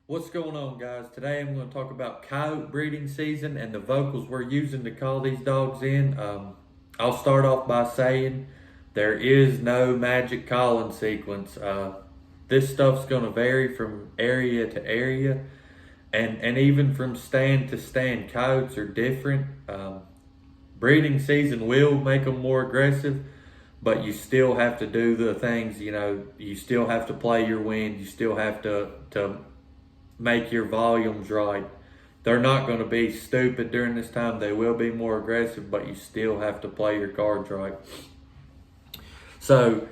What's going on, guys? Today I'm going to talk about coyote breeding season and the vocals we're using to call these dogs in. I'll start off by saying there is no magic calling sequence. This stuff's going to vary from area to area and even from stand to stand. Coyotes are different. Breeding season will make them more aggressive, but you still have to do the things, you still have to play your wind. You still have to make your volumes right. They're not going to be stupid during this time. They will be more aggressive, but you still have to play your cards right. So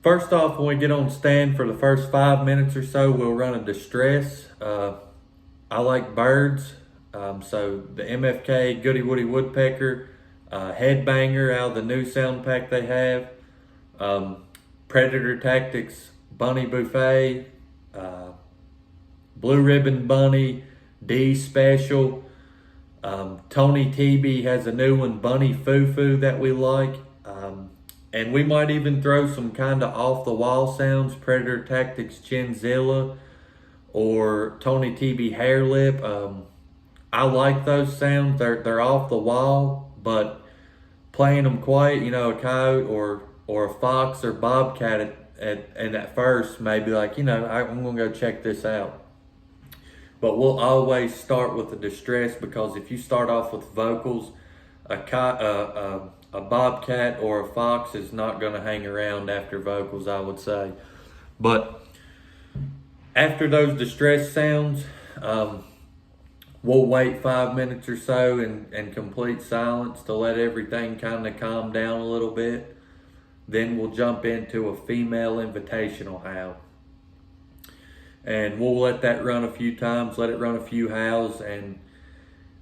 first off, when we get on stand for the first 5 minutes or so, we'll run a distress. I like birds. So the MFK Goody Woody Woodpecker, Headbanger out of the new sound pack they have, Predator Tactics Bunny Buffet, Blue Ribbon Bunny, D Special. Tony TB has a new one, Bunny Foo-Foo, that we like. And we might even throw some kind of off-the-wall sounds, Predator Tactics Chinzilla or Tony TB Hair Lip. I like those sounds. They're off the wall, but playing them quiet, a coyote or a fox or bobcat at first may be like, I'm going to go check this out. But we'll always start with the distress, because if you start off with vocals, a bobcat or a fox is not going to hang around after vocals, I would say. But after those distress sounds, we'll wait 5 minutes or so in complete silence to let everything kind of calm down a little bit. Then we'll jump into a female invitational howl. And we'll let that run a few times, let it run a few howls. And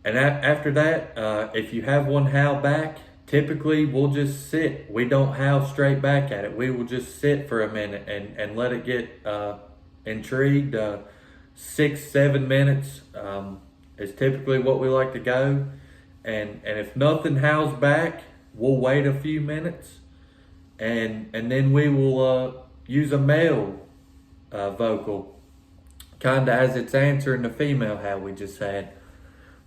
after that, if you have one howl back, typically we'll just sit. We don't howl straight back at it. We will just sit for a minute and let it get intrigued. 6-7 minutes is typically what we like to go. And if nothing howls back, we'll wait a few minutes. And then we will use a male vocal, kind of as its answer in the female howl we just had.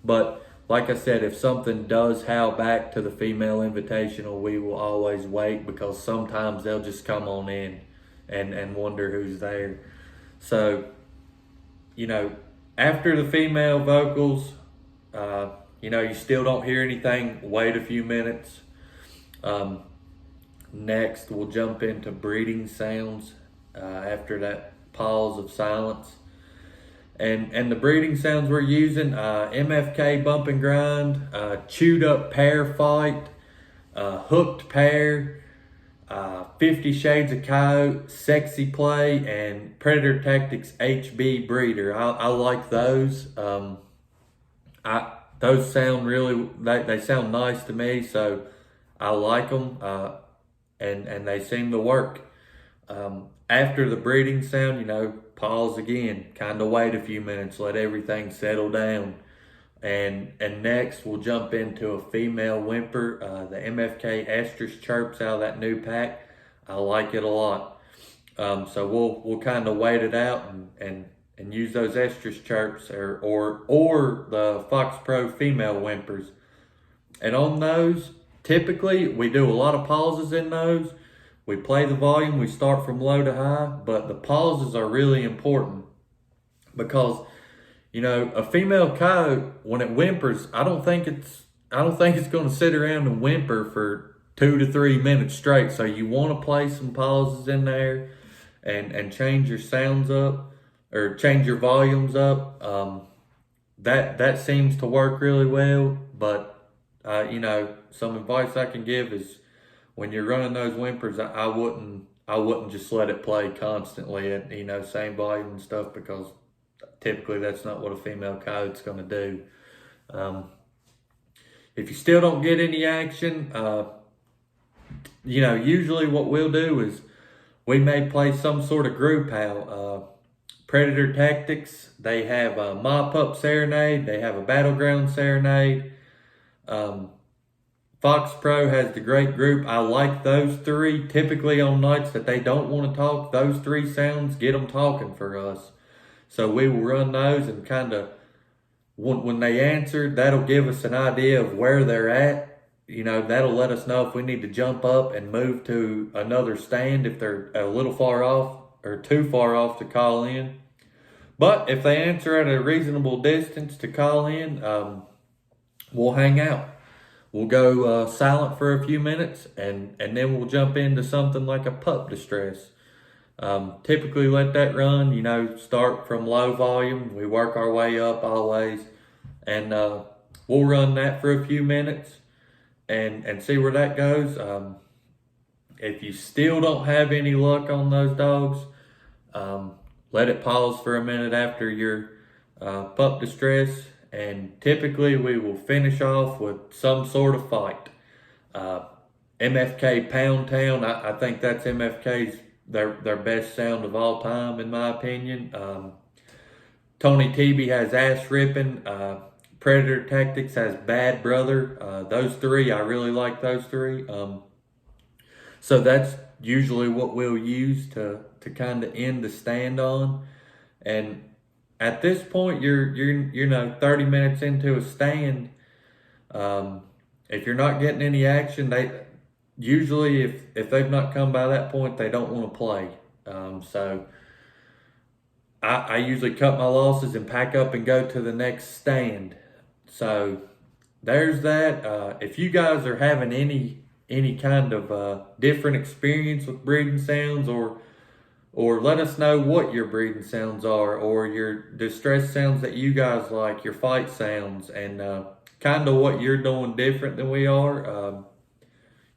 But like I said, if something does howl back to the female invitational, we will always wait, because sometimes they'll just come on in and wonder who's there. So, after the female vocals, you still don't hear anything, wait a few minutes. Next, we'll jump into breeding sounds after that pause of silence. And the breeding sounds we're using, MFK Bump and Grind, Chewed Up Pair Fight, Hooked Pair, 50 Shades of Coyote, Sexy Play, and Predator Tactics HB Breeder. I like those. Those sound really, they sound nice to me, so I like them, and they seem to work. After the breeding sound, pause again, kind of wait a few minutes, let everything settle down. And next we'll jump into a female whimper, the MFK estrus chirps out of that new pack. I like it a lot. So we'll kind of wait it out and use those estrus chirps or the Fox Pro female whimpers. And on those, typically we do a lot of pauses in those. We play the volume, we start from low to high, but the pauses are really important, because, a female coyote, when it whimpers, I don't think it's going to sit around and whimper for 2 to 3 minutes straight. So you want to play some pauses in there and change your sounds up, or change your volumes up. That seems to work really well. But some advice I can give is, when you're running those whimpers, I wouldn't just let it play constantly at same volume and stuff, because typically that's not what a female coyote's going to do. If you still don't get any action, usually what we'll do is we may play some sort of group howl. Predator Tactics, they have a Mop Up Serenade, they have a Battleground Serenade. Fox Pro has the great group. I like those three. Typically on nights that they don't want to talk, those three sounds get them talking for us. So we will run those and kind of, when they answer, that'll give us an idea of where they're at. You know, that'll let us know if we need to jump up and move to another stand if they're a little far off or too far off to call in. But if they answer at a reasonable distance to call in, we'll hang out. We'll go silent for a few minutes, and then we'll jump into something like a pup distress. Typically let that run, you know, start from low volume. We work our way up always. And we'll run that for a few minutes and see where that goes. If you still don't have any luck on those dogs, let it pause for a minute after your pup distress. And typically we will finish off with some sort of fight. MFK Pound Town, I think that's MFK's their best sound of all time, in my opinion. Tony TB has Ass Ripping. Predator Tactics has Bad Brother. Those three, I really like those three. So that's usually what we'll use to kind of end the stand on. And at this point, you're 30 minutes into a stand. If you're not getting any action, they usually, if they've not come by that point, they don't want to play. So I usually cut my losses and pack up and go to the next stand. So there's that. If you guys are having any kind of different experience with breathing sounds, or let us know what your breathing sounds are, or your distress sounds that you guys like, your fight sounds, and kind of what you're doing different than we are.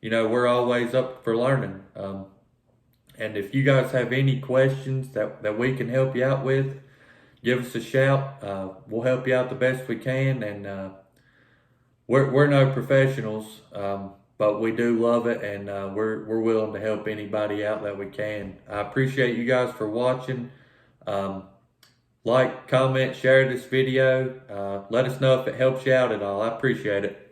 You know, we're always up for learning. And if you guys have any questions that we can help you out with, give us a shout. We'll help you out the best we can. And we're no professionals, but we do love it, and we're willing to help anybody out that we can. I appreciate you guys for watching. Like, comment, share this video. Let us know if it helps you out at all. I appreciate it.